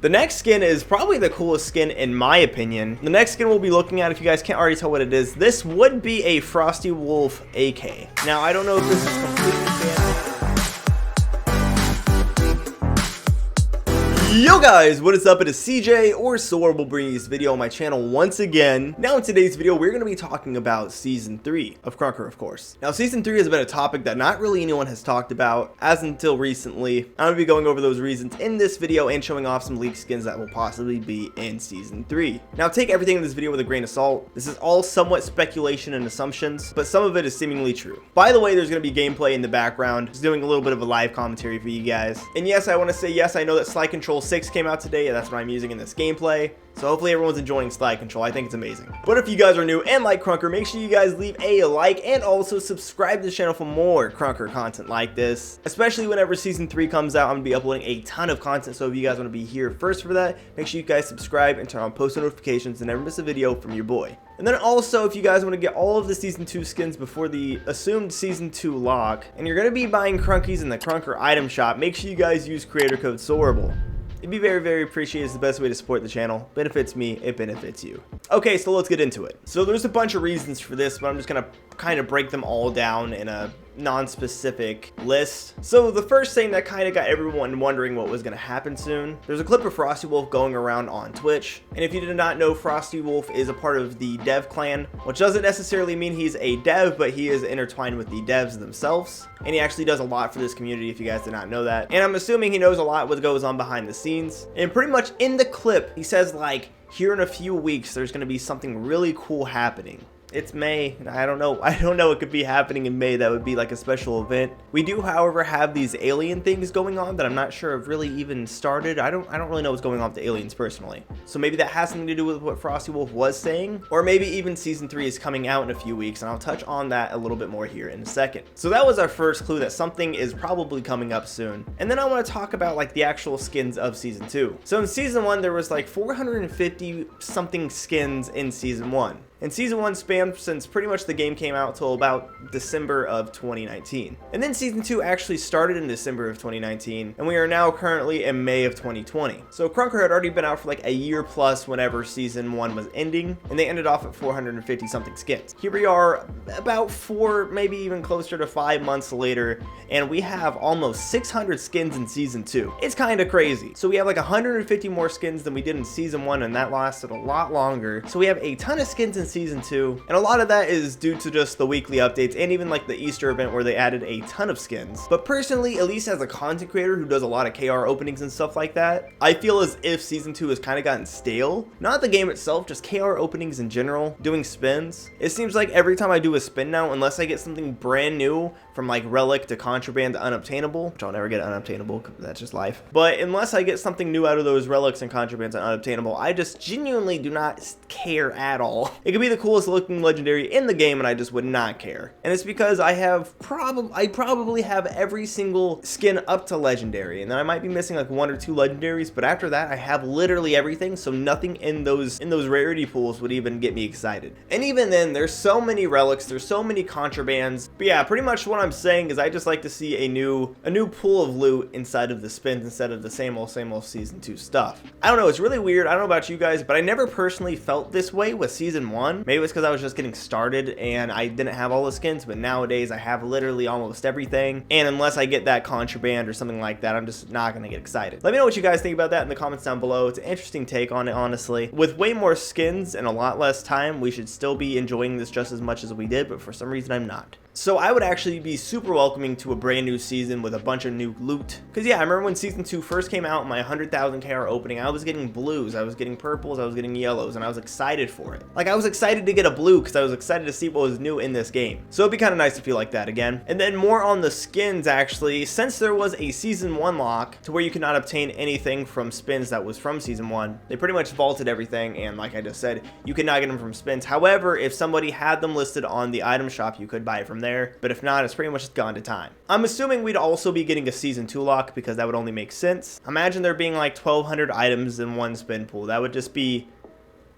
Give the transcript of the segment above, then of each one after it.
The next skin is probably the coolest skin in my opinion. The next skin we'll be looking at, if you guys can't already tell what it is, this would be a FrostyWolf AK. Now, I don't know if this is completely fan. Yo guys, what is up? It is CJ or Sorable bringing this video on my channel once again. Now in today's video, we're going to be talking about Season 3 of Krunker, of course. Now Season 3 has been a topic that not really anyone has talked about as until recently. I'm going to be going over those reasons in this video and showing off some leaked skins that will possibly be in Season 3. Now take everything in this video with a grain of salt. This is all somewhat speculation and assumptions, but some of it is seemingly true. By the way, there's going to be gameplay in the background, just doing a little bit of a live commentary for you guys. And yes, I want to say yes, I know that Slide Control 6 came out today, and that's what I'm using in this gameplay. So hopefully everyone's enjoying Slide Control. I think it's amazing. But if you guys are new and like Krunker, make sure you guys leave a like and also subscribe to the channel for more Krunker content like this. Especially whenever Season 3 comes out, I'm going to be uploading a ton of content. So if you guys want to be here first for that, make sure you guys subscribe and turn on post notifications and never miss a video from your boy. And then also, if you guys want to get all of the Season 2 skins before the assumed Season 2 lock, and you're going to be buying Krunkies in the Krunker item shop, make sure you guys use creator code Sorable. It'd be very, very appreciated. It's the best way to support the channel. Benefits me, it benefits you. Okay, so let's get into it. So there's a bunch of reasons for this, but I'm just gonna kind of break them all down in a non-specific list. So the first thing that kind of got everyone wondering what was going to happen soon, there's a clip of FrostyWolf going around on Twitch, and if you did not know, FrostyWolf is a part of the dev clan, which doesn't necessarily mean he's a dev, but he is intertwined with the devs themselves, and he actually does a lot for this community if you guys did not know that. And I'm assuming he knows a lot what goes on behind the scenes, and pretty much in the clip he says, like, here in a few weeks there's going to be something really cool happening. It's May, and I don't know what could be happening in May that would be like a special event. We do, however, have these alien things going on that I'm not sure have really even started. I don't really know what's going on with the aliens personally. So maybe that has something to do with what FrostyWolf was saying, or maybe even Season 3 is coming out in a few weeks, and I'll touch on that a little bit more here in a second. So that was our first clue that something is probably coming up soon. And then I want to talk about like the actual skins of Season 2. So in Season 1, there was like 450 something skins in Season 1. And Season 1 spanned since pretty much the game came out till about December of 2019. And then Season 2 actually started in December of 2019, and we are now currently in May of 2020. So Krunker had already been out for like a year plus whenever Season 1 was ending, and they ended off at 450 something skins. Here we are about 4, maybe even closer to 5 months later, and we have almost 600 skins in Season 2. It's kind of crazy. So we have like 150 more skins than we did in Season 1, and that lasted a lot longer. So we have a ton of skins in Season 2, and a lot of that is due to just the weekly updates and even like the Easter event where they added a ton of skins. But personally, at least as a content creator who does a lot of KR openings and stuff like that, I feel as if Season 2 has kind of gotten stale. Not the game itself, just KR openings in general, doing spins. It seems like every time I do a spin now, unless I get something brand new from like Relic to Contraband to Unobtainable, which I'll never get Unobtainable, that's just life. But unless I get something new out of those Relics and Contrabands and Unobtainable, I just genuinely do not care at all. It could be the coolest looking legendary in the game and I just would not care. And it's because I probably have every single skin up to legendary, and then I might be missing like 1 or 2 legendaries, but after that I have literally everything, so nothing in those rarity pools would even get me excited. And even then, there's so many relics, there's so many contrabands. But yeah, pretty much what I'm saying is I just like to see a new pool of loot inside of the spins instead of the same old Season 2 stuff. I don't know, it's really weird. I don't know about you guys, but I never personally felt this way with Season 1. Maybe it's because I was just getting started and I didn't have all the skins, but nowadays I have literally almost everything, and unless I get that contraband or something like that, I'm just not gonna get excited. Let me know what you guys think about that in the comments down below. It's an interesting take on it, honestly. With way more skins and a lot less time, we should still be enjoying this just as much as we did, but for some reason I'm not. So I would actually be super welcoming to a brand new season with a bunch of new loot. Because yeah, I remember when Season 2 first came out, my 100,000 KR opening, I was getting blues, I was getting purples, I was getting yellows, and I was excited for it. Like, I was excited to get a blue because I was excited to see what was new in this game. So it'd be kind of nice to feel like that again. And then more on the skins, actually, since there was a Season 1 lock to where you could not obtain anything from spins that was from Season 1, they pretty much vaulted everything, and like I just said, you could not get them from spins. However, if somebody had them listed on the item shop, you could buy it from there, but if not, it's pretty much gone to time. I'm assuming we'd also be getting a Season 2 lock because that would only make sense. Imagine there being like 1,200 items in one spin pool. That would just be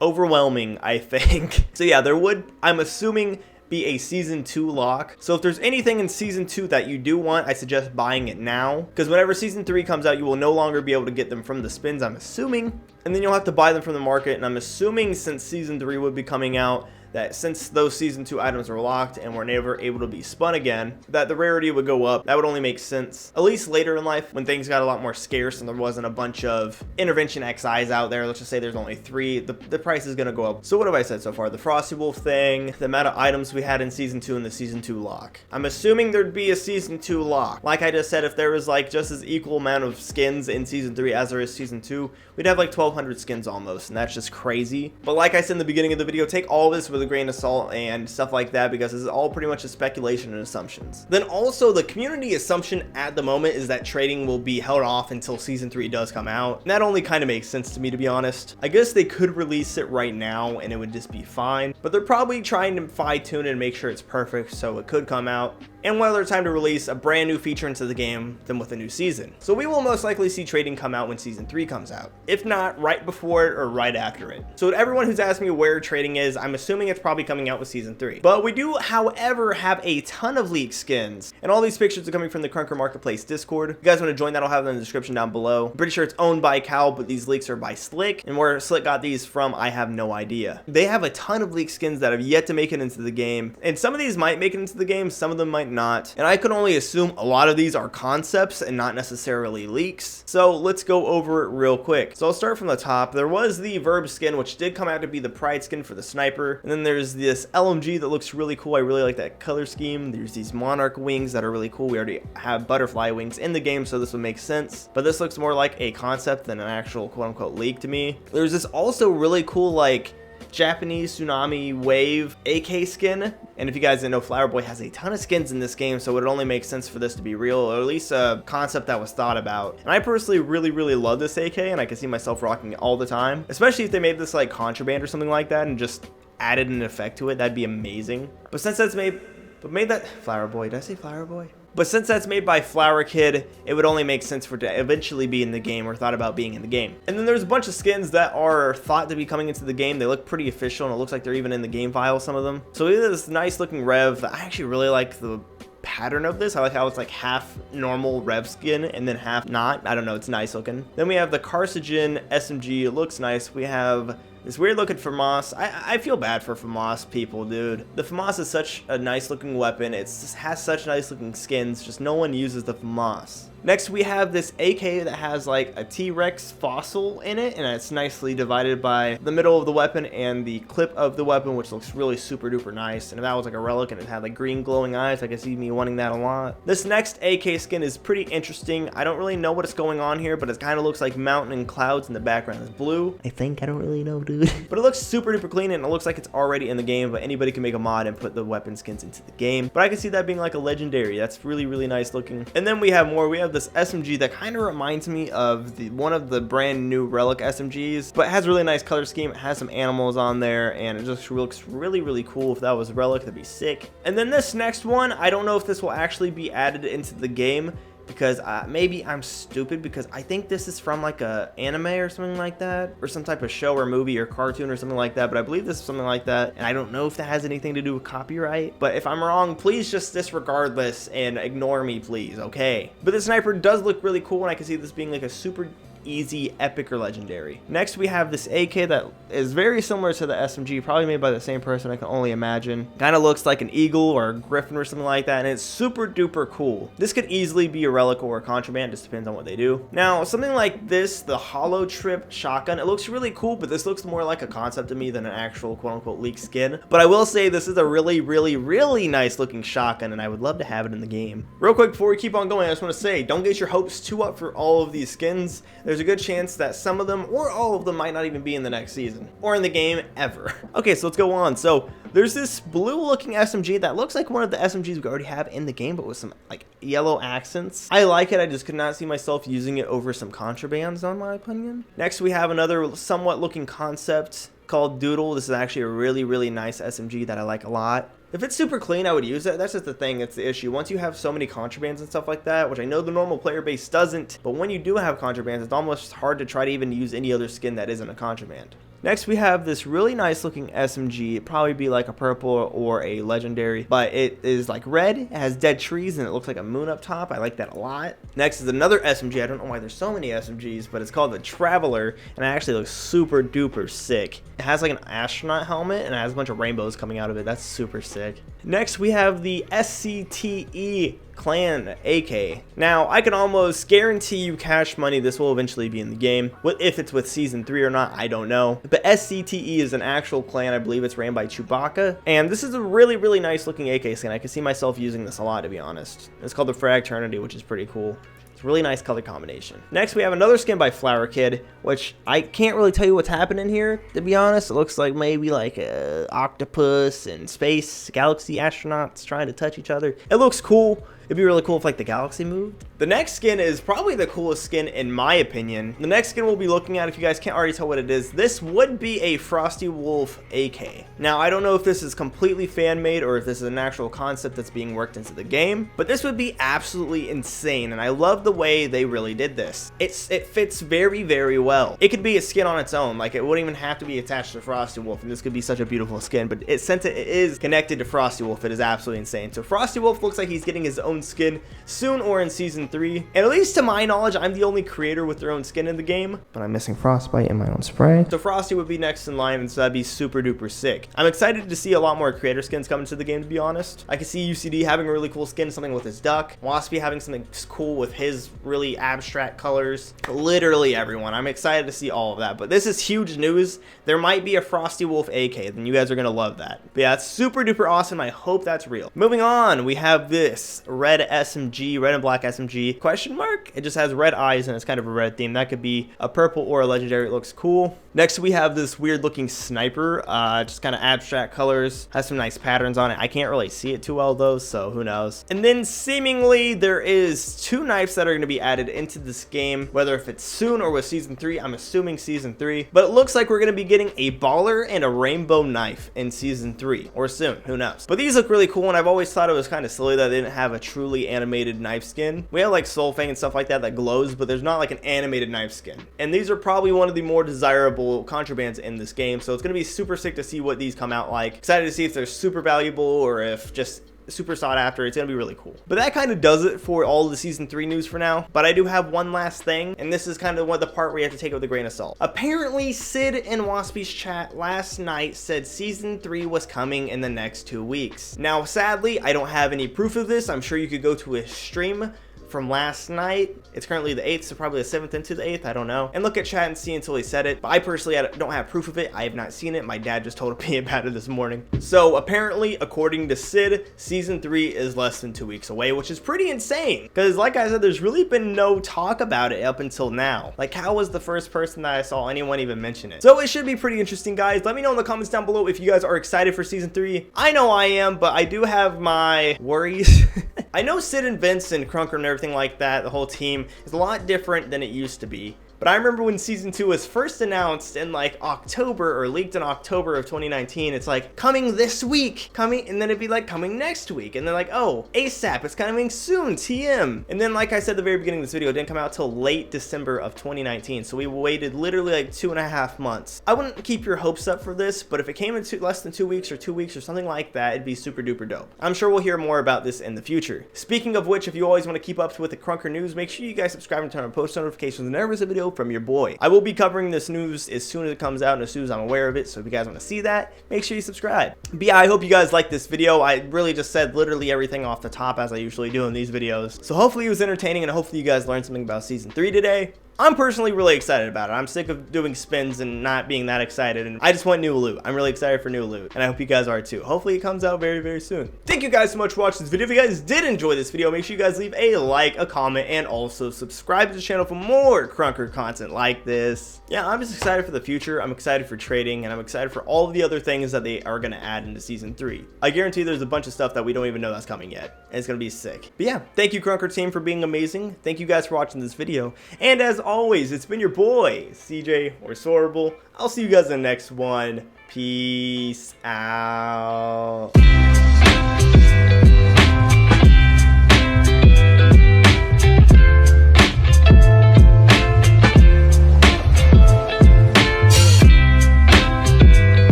overwhelming, I think. So yeah, there would, I'm assuming, be a season 2 lock. So if there's anything in season 2 that you do want, I suggest buying it now, because whenever season 3 comes out, you will no longer be able to get them from the spins, I'm assuming, and then you'll have to buy them from the market. And I'm assuming, since season 3 would be coming out, that since those season 2 items were locked and were never able to be spun again, that the rarity would go up. That would only make sense, at least later in life, when things got a lot more scarce and there wasn't a bunch of intervention XIs out there. Let's just say there's only 3, the price is gonna go up. So what have I said so far? The FrostyWolf thing, the amount of items we had in season 2, and the season 2 lock. I'm assuming there'd be a season 2 lock. Like I just said, if there was like just as equal amount of skins in season 3 as there is season 2, we'd have like 1,200 skins almost, and that's just crazy. But like I said in the beginning of the video, take all this with a grain of salt and stuff like that, because this is all pretty much a speculation and assumptions. Then also, the community assumption at the moment is that trading will be held off until season 3 does come out. And that only kind of makes sense to me, to be honest. I guess they could release it right now and it would just be fine, but they're probably trying to fine-tune it and make sure it's perfect, so it could come out and one other time to release a brand new feature into the game than with a new season. So we will most likely see trading come out when season 3 comes out, if not right before it or right after it. So to everyone who's asking me where trading is, I'm assuming it's probably coming out with season 3. But we do, however, have a ton of leaked skins, and all these pictures are coming from the Krunker Marketplace Discord. If you guys want to join that, I'll have them in the description down below. I'm pretty sure it's owned by Cal, but these leaks are by Slick, and where Slick got these from, I have no idea. They have a ton of leaked skins that have yet to make it into the game, and some of these might make it into the game, some of them might not. And I could only assume a lot of these are concepts and not necessarily leaks. So let's go over it real quick. So I'll start from the top. There was the Verb skin, which did come out to be the Pride skin for the sniper. And then there's this LMG that looks really cool. I really like that color scheme. There's these Monarch wings that are really cool. We already have butterfly wings in the game, so this would make sense. But this looks more like a concept than an actual quote-unquote leak to me. There's this also really cool, like, Japanese tsunami wave AK skin, and if you guys didn't know, Flower Boy has a ton of skins in this game, so it only makes sense for this to be real, or at least a concept that was thought about. And I personally really love this AK, and I can see myself rocking it all the time, especially if they made this like contraband or something like that and just added an effect to it. That'd be amazing. But since that's made that Flower Boy, did I say Flower Boy? But since that's made by Flower Kid, it would only make sense for it to eventually be in the game, or thought about being in the game. And then there's a bunch of skins that are thought to be coming into the game. They look pretty official, and it looks like they're even in the game file, some of them. So we have this nice looking Rev. I actually really like the pattern of this. I like how it's like half normal Rev skin and then half not. I don't know, it's nice looking. Then we have the Carcinogen SMG. It looks nice. We have this weird looking FAMAS. I feel bad for FAMAS people, dude. The FAMAS is such a nice looking weapon. It just has such nice looking skins, just no one uses the FAMAS. Next, we have this AK that has like a T-Rex fossil in it, and it's nicely divided by the middle of the weapon and the clip of the weapon, which looks really super duper nice. And if that was like a relic and it had like green glowing eyes, I could see me wanting that a lot. This next AK skin is pretty interesting. I don't really know what's going on here, but it kind of looks like mountain and clouds in the background is blue. I think, I don't really know, dude. But it looks super duper clean, and it looks like it's already in the game, but anybody can make a mod and put the weapon skins into the game. But I can see that being like a legendary. That's really nice looking. And then we have more. We have this SMG that kind of reminds me of one of the brand new relic SMGs, but it has a really nice color scheme. It has some animals on there, and it just looks really cool. If that was a relic, that'd be sick. And then this next one, I don't know if this will actually be added into the game, because maybe I'm stupid, because I think this is from like a anime or something like that, or some type of show or movie or cartoon or something like that, but I believe this is something like that, and I don't know if that has anything to do with copyright. But if I'm wrong, please just disregard this and ignore me, please, okay? But the sniper does look really cool, and I can see this being like a super easy, epic, or legendary. Next, we have this AK that is very similar to the SMG, probably made by the same person, I can only imagine. Kind of looks like an eagle or a griffin or something like that, and it's super duper cool. This could easily be a relic or a contraband, just depends on what they do. Now, something like this, the Hollow Trip shotgun, it looks really cool, but this looks more like a concept to me than an actual quote-unquote leaked skin. But I will say this is a really nice looking shotgun, and I would love to have it in the game. Real quick, before we keep on going, I just want to say, don't get your hopes too up for all of these skins. There's a good chance that some of them or all of them might not even be in the next season or in the game ever. Okay, so let's go on. So there's this blue looking SMG that looks like one of the SMGs we already have in the game, but with some like yellow accents. I like it. I just could not see myself using it over some contrabands, in my opinion. Next, we have another somewhat looking concept called Doodle. This is actually a really nice SMG that I like a lot. If it's super clean, I would use it. That's just the thing. It's the issue. Once you have so many contrabands and stuff like that, which I know the normal player base doesn't, but when you do have contrabands, it's almost hard to try to even use any other skin that isn't a contraband. Next, we have this really nice looking SMG. It'd probably be like a purple or a legendary, but it is like red. It has dead trees and it looks like a moon up top. I like that a lot. Next is another SMG. I don't know why there's so many SMGs, but it's called the Traveler, and it actually looks super duper sick. It has like an astronaut helmet and it has a bunch of rainbows coming out of it. That's super sick. Next, we have the SCTE Clan AK. Now, I can almost guarantee you cash money this will eventually be in the game. If it's with Season 3 or not, I don't know. But SCTE is an actual clan. I believe it's ran by Chewbacca. And this is a really, really nice looking AK skin. I can see myself using this a lot, to be honest. It's called the Fragternity, which is pretty cool. Really nice color combination. Next, we have another skin by Flower Kid, which I can't really tell you what's happening here, to be honest. It looks like maybe like a octopus and space galaxy astronauts trying to touch each other. It looks cool. It'd be really cool if like the galaxy moved. The next skin is probably the coolest skin in my opinion. The next skin we'll be looking at, if you guys can't already tell what it is, this would be a FrostyWolf AK. Now, I don't know if this is completely fan made or if this is an actual concept that's being worked into the game, but this would be absolutely insane, and I love the way they really did this. It fits very, very well. It could be a skin on its own, like it wouldn't even have to be attached to FrostyWolf, and this could be such a beautiful skin, but since it is connected to FrostyWolf, it is absolutely insane. So FrostyWolf looks like he's getting his own skin soon or in Season 3, and at least to my knowledge, I'm the only creator with their own skin in the game, but I'm missing Frostbite in my own spray. So Frosty would be next in line, and so that'd be super duper sick. I'm excited to see a lot more creator skins coming to the game, to be honest. I can see UCD having a really cool skin, something with his duck, Waspy having something cool with his really abstract colors, literally everyone. I'm excited to see all of that, but this is huge news. There might be a FrostyWolf AK, then you guys are gonna love that. But yeah, it's super duper awesome. I hope that's real. Moving on, we have this red SMG, red and black SMG, question mark? It just has red eyes and it's kind of a red theme. That could be a purple or a legendary. It looks cool. Next, we have this weird looking sniper, just kind of abstract colors, has some nice patterns on it. I can't really see it too well though, so who knows. And then seemingly there is 2 knives that are going to be added into this game, whether if it's soon or with Season 3, I'm assuming Season 3, but it looks like we're going to be getting a baller and a rainbow knife in Season 3, or soon, who knows. But these look really cool, and I've always thought it was kind of silly that they didn't have a truly animated knife skin. We have like Soulfang and stuff like that glows, but there's not like an animated knife skin. And these are probably one of the more desirable contrabands in this game, so it's going to be super sick to see what these come out like. Excited to see if they're super valuable or if just super sought after. It's gonna be really cool. But that kind of does it for all the Season 3 news for now. But I do have one last thing, and this is kind of the part where you have to take it with a grain of salt. Apparently, Sid in Waspy's chat last night said Season 3 was coming in the next 2 weeks. Now, sadly, I don't have any proof of this. I'm sure you could go to his stream from last night. It's currently the 8th, so probably the 7th into the 8th, I don't know. And look at chat and see until he said it. But I personally don't have proof of it. I have not seen it. My dad just told me about it this morning. So apparently, according to Sid, Season 3 is less than 2 weeks away, which is pretty insane. Because like I said, there's really been no talk about it up until now. Like, how was the first person that I saw anyone even mention it? So it should be pretty interesting, guys. Let me know in the comments down below if you guys are excited for Season 3. I know I am, but I do have my worries. I know Sid and Vince and Krunker and everything like that, the whole team, is a lot different than it used to be. But I remember when Season 2 was first announced in like October, or leaked in October of 2019, it's like, coming this week, coming, and then it'd be like, coming next week, and then like, oh, ASAP, it's coming soon, TM. And then like I said at the very beginning of this video, it didn't come out till late December of 2019, so we waited literally like 2.5 months. I wouldn't keep your hopes up for this, but if it came in less than 2 weeks or 2 weeks or something like that, it'd be super duper dope. I'm sure we'll hear more about this in the future. Speaking of which, if you always want to keep up with the Krunker news, make sure you guys subscribe and turn on post notifications whenever there's a video from your boy. I will be covering this news as soon as it comes out and as soon as I'm aware of it, so if you guys want to see that, make sure you subscribe. But yeah, I hope you guys like this video. I really just said literally everything off the top as I usually do in these videos. So hopefully it was entertaining, and hopefully you guys learned something about Season 3 today. I'm personally really excited about it. I'm sick of doing spins and not being that excited, and I just want new loot. I'm really excited for new loot, and I hope you guys are too. Hopefully it comes out very, very soon. Thank you guys so much for watching this video. If you guys did enjoy this video, make sure you guys leave a like, a comment, and also subscribe to the channel for more Krunker content like this. Yeah, I'm just excited for the future. I'm excited for trading, and I'm excited for all of the other things that they are going to add into Season 3. I guarantee there's a bunch of stuff that we don't even know that's coming yet, and it's going to be sick. But yeah, thank you Krunker team for being amazing. Thank you guys for watching this video, and as always, it's been your boy, CJ Or Sorable. I'll see you guys in the next one. Peace out.